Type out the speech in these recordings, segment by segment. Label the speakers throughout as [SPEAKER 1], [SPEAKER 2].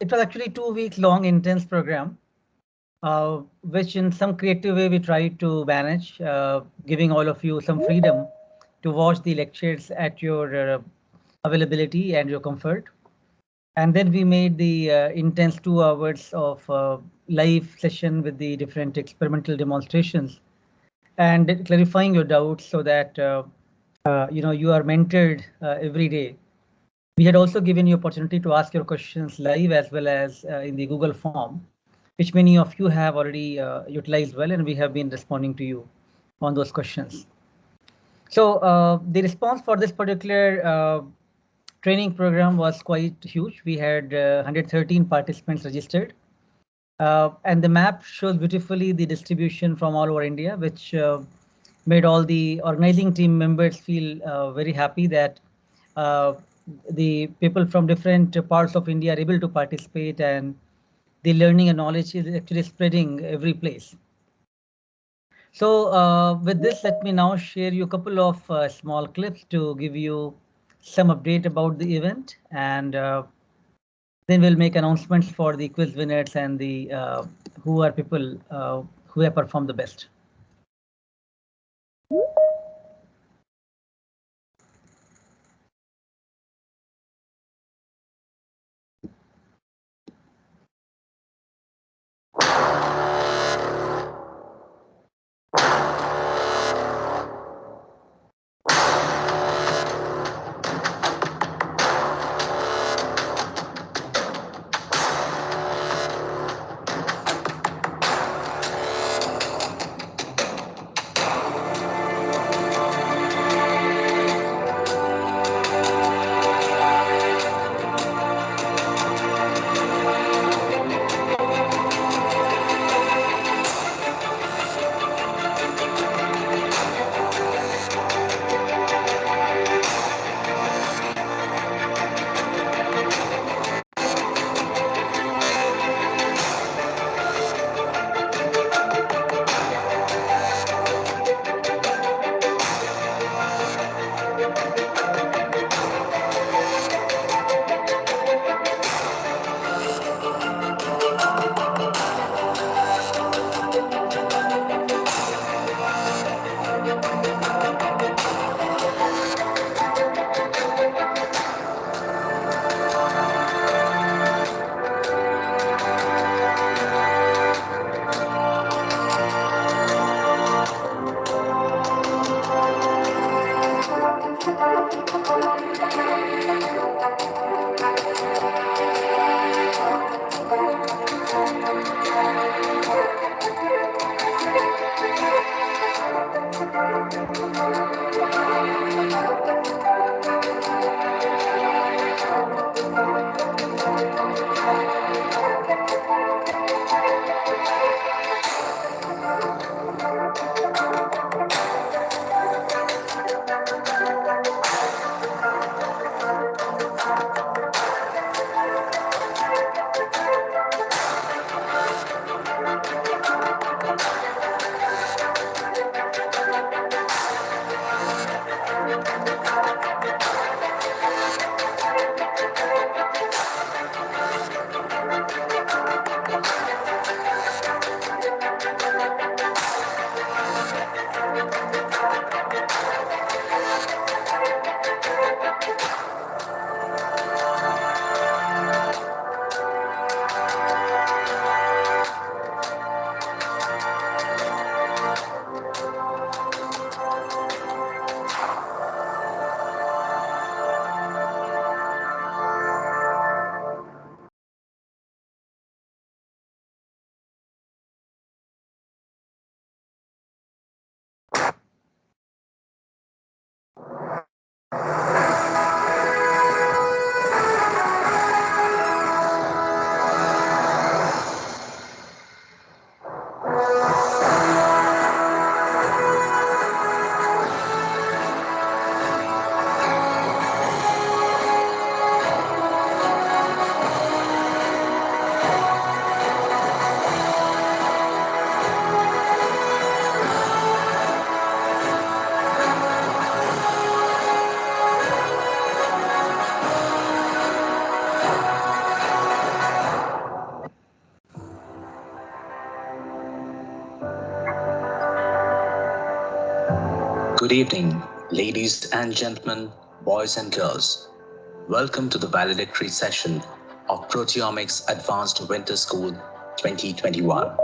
[SPEAKER 1] It was actually 2 week long intense program, which in some creative way we tried to manage, giving all of you some freedom to watch the lectures at your availability and your comfort. And then we made the intense 2 hours of live session with the different experimental demonstrations and clarifying your doubts so that you are mentored every day. We had also given you opportunity to ask your questions live as well as in the Google form, which many of you have already utilized well, and we have been responding to you on those questions. So the response for this particular training program was quite huge. We had 113 participants registered. And the map shows beautifully the distribution from all over India, which made all the organizing team members feel very happy that uh, the people from different parts of India are able to participate, and the learning and knowledge is actually spreading every place. So with this, let me now share you a couple of small clips to give you some update about the event, and then we'll make announcements for the quiz winners and the who are people who have performed the best.
[SPEAKER 2] Good evening, ladies and gentlemen, boys and girls. Welcome to the valedictory session of Proteomics Advanced Winter School 2021.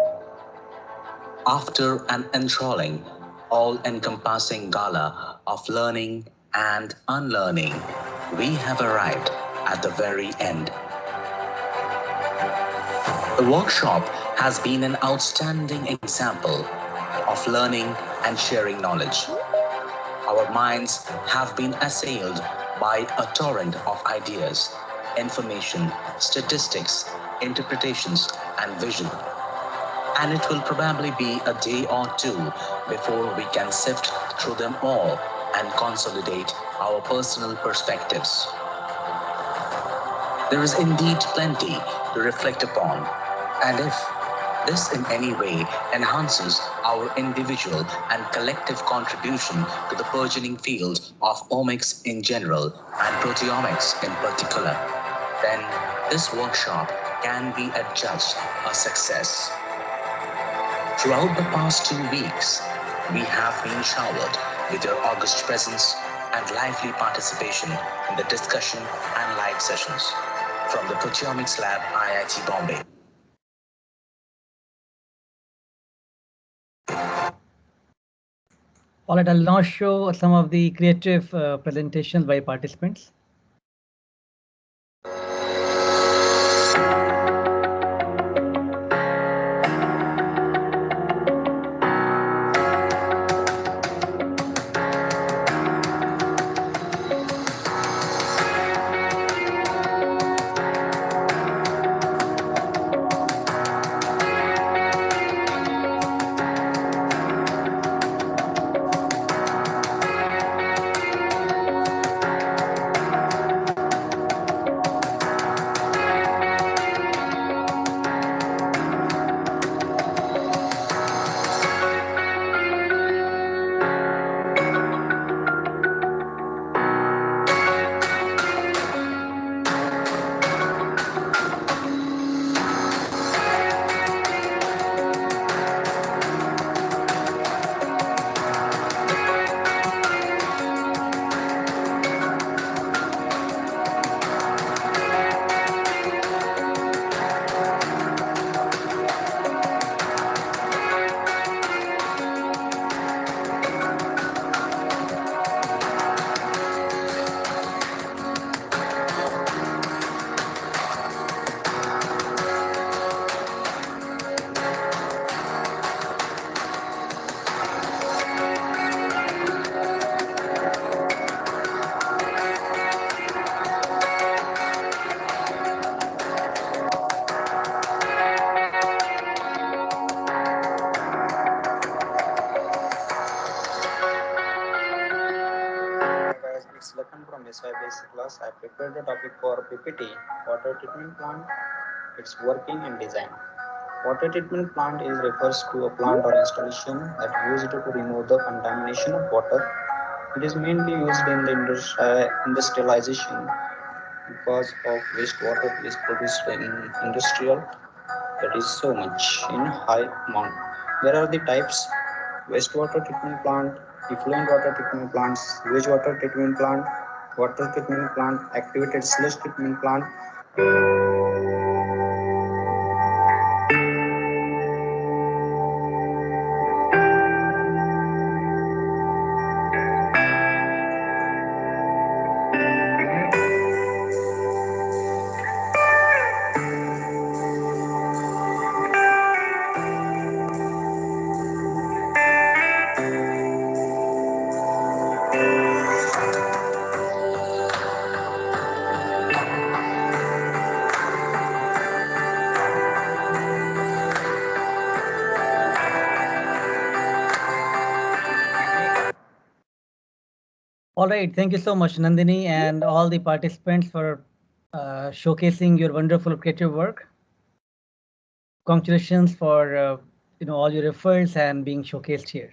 [SPEAKER 2] After an enthralling, all-encompassing gala of learning and unlearning, we have arrived at the very end. The workshop has been an outstanding example of learning and sharing knowledge. Our minds have been assailed by a torrent of ideas, information, statistics, interpretations, and vision. And it will probably be a day or two before we can sift through them all and consolidate our personal perspectives. There is indeed plenty to reflect upon, and if this in any way enhances our individual and collective contribution to the burgeoning field of omics in general and proteomics in particular, then this workshop can be adjudged a success. Throughout the past 2 weeks, we have been showered with your august presence and lively participation in the discussion and live sessions from the Proteomics Lab, IIT Bombay.
[SPEAKER 1] All right, I'll now show some of the creative presentations by participants.
[SPEAKER 3] It's Lakhan from SY Basic class. I prepared the topic for PPT, water treatment plant, its working and design. Water treatment plant refers to a plant or installation that is used to remove the contamination of water. It is mainly used in the industrialization because of wastewater is produced in industrial, that is so much in high amount. There are the types: wastewater treatment plant, effluent water treatment plants, sewage water treatment plant, water treatment plant, activated sludge treatment plant.
[SPEAKER 1] All right, thank you so much, Nandini, and all the participants for showcasing your wonderful creative work. Congratulations for all your efforts and being showcased here.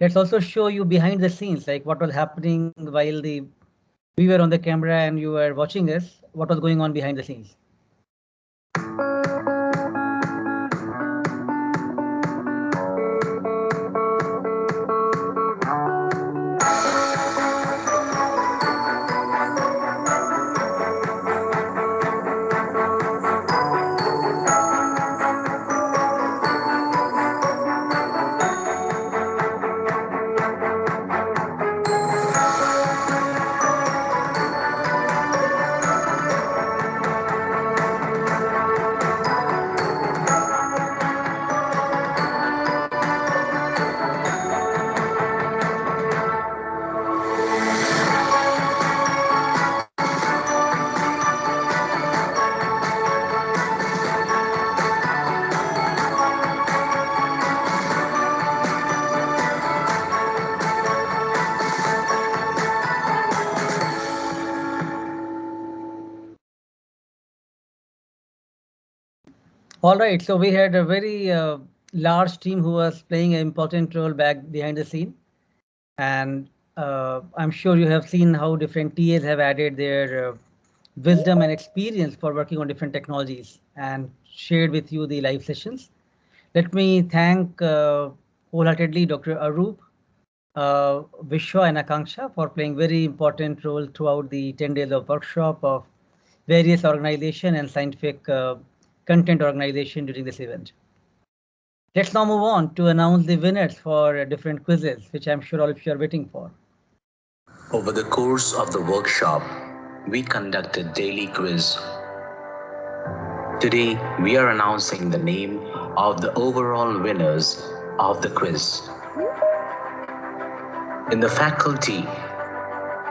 [SPEAKER 1] Let's also show you behind the scenes, like what was happening while we were on the camera and you were watching us, what was going on behind the scenes. All right, so we had a very large team who was playing an important role back behind the scene. And I'm sure you have seen how different TAs have added their wisdom and experience for working on different technologies and shared with you the live sessions. Let me thank wholeheartedly Dr. Arup, Vishwa and Akanksha for playing very important role throughout the 10 days of workshop of various organization and scientific content organization during this event. Let's now move on to announce the winners for different quizzes, which I'm sure all of you are waiting for.
[SPEAKER 2] Over the course of the workshop, we conducted daily quiz. Today, we are announcing the name of the overall winners of the quiz. In the faculty,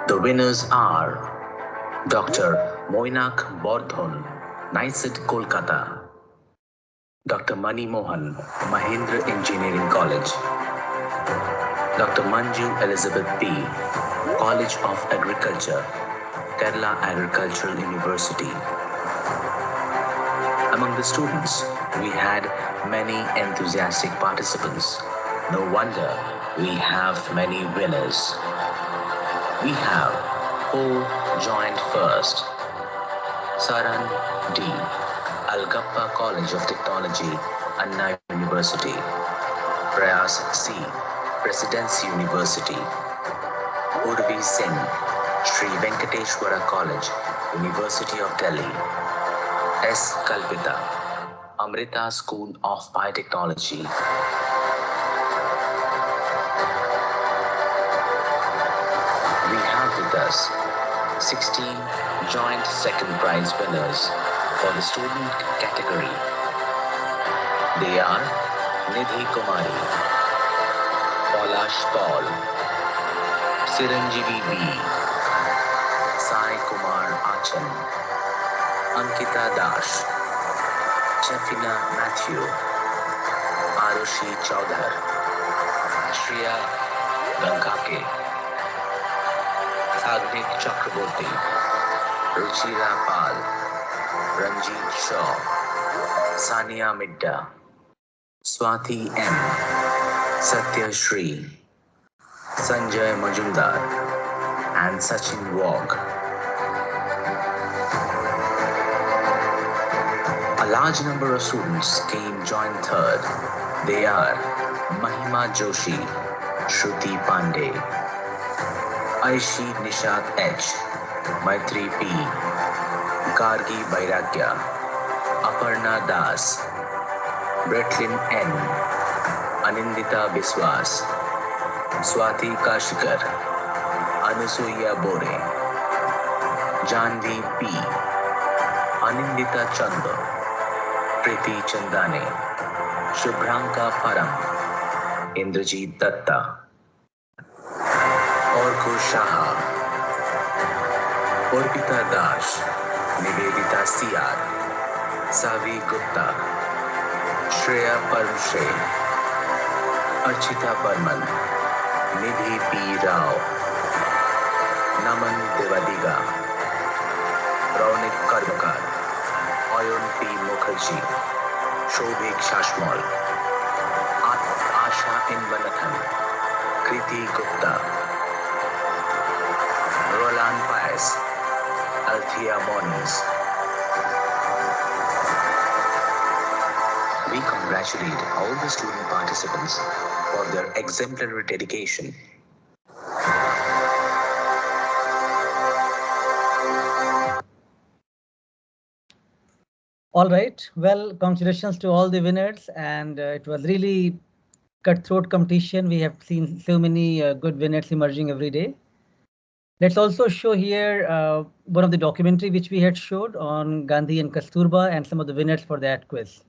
[SPEAKER 2] the winners are Dr. Moinak Bordhon, NICET Kolkata, Dr. Mani Mohan, Mahindra Engineering College, Dr. Manju Elizabeth P., College of Agriculture, Kerala Agricultural University. Among the students, we had many enthusiastic participants. No wonder we have many winners. We have who joined first. Saran D., Algappa College of Technology, Anna University. Prayas C., Presidency University. Urvi Singh, Sri Venkateshwara College, University of Delhi. S. Kalpita, Amrita School of Biotechnology. We have with us 16 joint second prize winners for the student category. They are Nidhi Kumari, Polash Paul, Siranjeevi B., Sai Kumar Achan, Ankita Dash, Chafina Matthew, Arushi Chaudhar, Shriya Gankake, Sagnik Chakraborty, Ruchira Pal, Ranjit Shaw, Sania Midda, Swati M, Satya Shri, Sanjay Majumdar, and Sachin Wog. A large number of students came joined third. They are Mahima Joshi, Shruti Pandey, Aishi Nishat H, Maitri P, Gargi Bairagya, Aparna Das, Bretlin N, Anindita Biswas, Swati Kashikar, Anusuya Bore, Janvi P, Anindita Chanda, Priti Chandane, Shubhranka Param, Indrajit Datta, Orko Shaha, Orpita Dash, Nivedita Siyar, Savi Gupta, Shreya Parmshe, Archita Barman, Nidhi P. Rao, Naman Devadiga, Raunik Karmakar, Oyon P. Mukherjee, Shobhik Shashmol, Asha Inbanathan, Kriti Gupta, Roland Paes, Althea Moniz. We congratulate all the student participants for their exemplary dedication.
[SPEAKER 1] All right, well, congratulations to all the winners, and it was really cutthroat competition. We have seen so many good winners emerging every day. Let's also show here one of the documentary which we had showed on Gandhi and Kasturba and some of the winners for that quiz.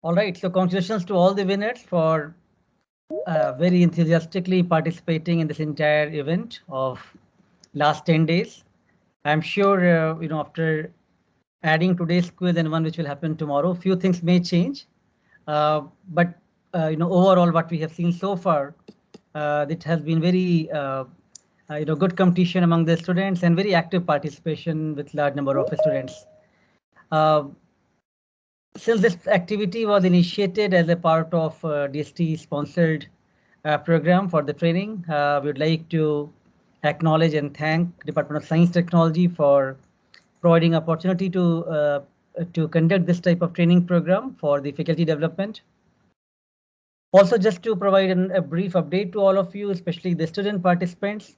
[SPEAKER 1] All right, so congratulations to all the winners for very enthusiastically participating in this entire event of last 10 days. I'm sure, after adding today's quiz and one which will happen tomorrow, few things may change. But overall, what we have seen so far, it has been very, good competition among the students and very active participation with large number of students. Uh, since this activity was initiated as a part of DST sponsored program for the training, we would like to acknowledge and thank Department of Science Technology for providing opportunity to conduct this type of training program for the faculty development. Also, just to provide a brief update to all of you, especially the student participants,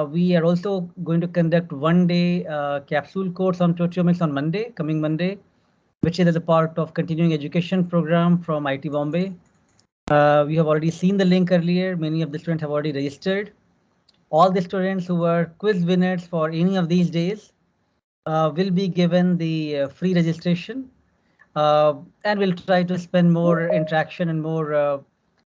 [SPEAKER 1] we are also going to conduct one-day capsule course on proteomics on Monday, coming Monday, which is as a part of continuing education program from IIT Bombay. We have already seen the link earlier. Many of the students have already registered. All the students who were quiz winners for any of these days will be given the free registration, and we'll try to spend more interaction and more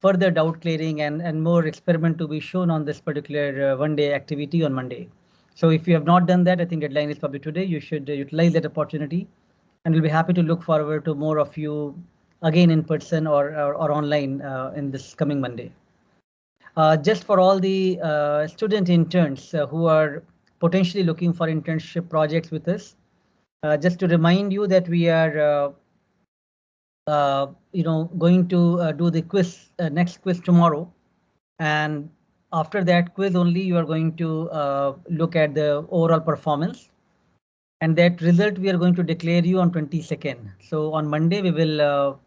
[SPEAKER 1] further doubt clearing and more experiment to be shown on this particular one-day activity on Monday. So if you have not done that, I think deadline is probably today. You should utilize that opportunity, and we'll be happy to look forward to more of you again in person or online in this coming Monday. Just for all the student interns who are potentially looking for internship projects with us, just to remind you that we are going to do the quiz, next quiz tomorrow. And after that quiz only, you are going to look at the overall performance. And that result we are going to declare you on 22nd. So on Monday, we will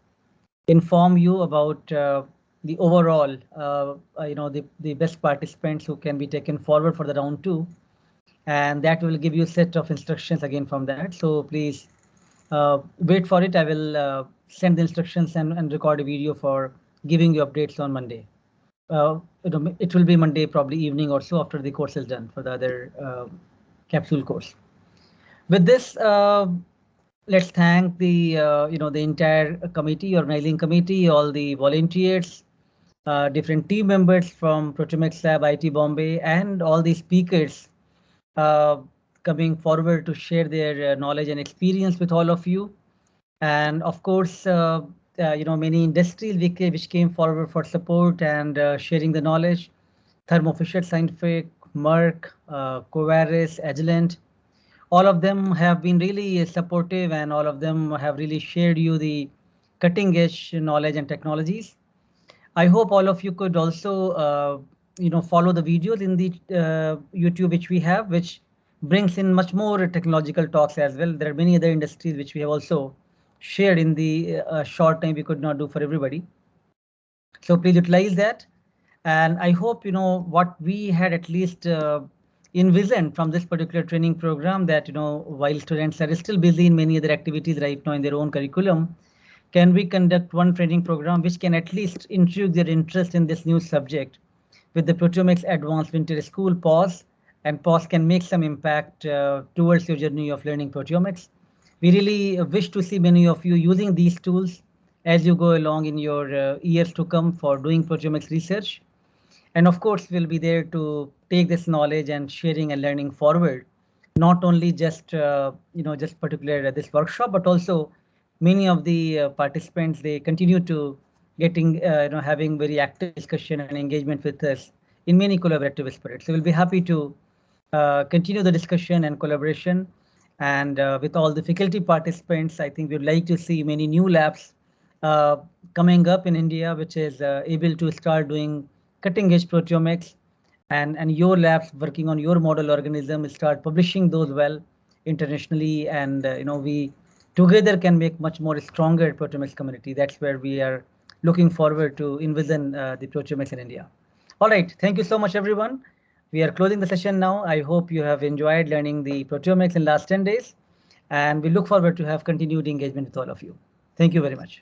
[SPEAKER 1] inform you about the overall, the best participants who can be taken forward for the round 2. And that will give you a set of instructions again from that. So please wait for it. I will send the instructions and record a video for giving you updates on Monday. It will be Monday, probably evening or so after the course is done for the other capsule course. With this, let's thank the the entire committee, organizing committee, all the volunteers, different team members from Proteomics Lab, IIT Bombay, and all the speakers coming forward to share their knowledge and experience with all of you. And of course, many industries which came forward for support and sharing the knowledge. Thermo Fisher Scientific, Merck, Covaris, Agilent, all of them have been really supportive, and all of them have really shared you the cutting edge knowledge and technologies. I hope all of you could also, follow the videos in the YouTube which we have, which brings in much more technological talks as well. There are many other industries which we have also shared in the short time we could not do for everybody. So please utilize that. And I hope, what we had at least envisioned from this particular training program, that, while students are still busy in many other activities right now in their own curriculum, can we conduct one training program which can at least intrigue their interest in this new subject with the Proteomics Advanced Winter School PAUSE, and PAUSE can make some impact towards your journey of learning proteomics. We really wish to see many of you using these tools as you go along in your years to come for doing proteomics research. And of course, we'll be there to take this knowledge and sharing and learning forward, not only just, just particular this workshop, but also many of the participants, they continue to getting, having very active discussion and engagement with us in many collaborative spirits. So we'll be happy to continue the discussion and collaboration. And with all the faculty participants, I think we'd like to see many new labs coming up in India, which is able to start doing cutting edge proteomics, and your labs working on your model organism start publishing those well internationally, and we together can make much more stronger proteomics community. That's where we are looking forward to envision the proteomics in India. All right, thank you so much, everyone. We are closing the session now. I hope you have enjoyed learning the proteomics in last 10 days, and we look forward to have continued engagement with all of you. Thank you very much.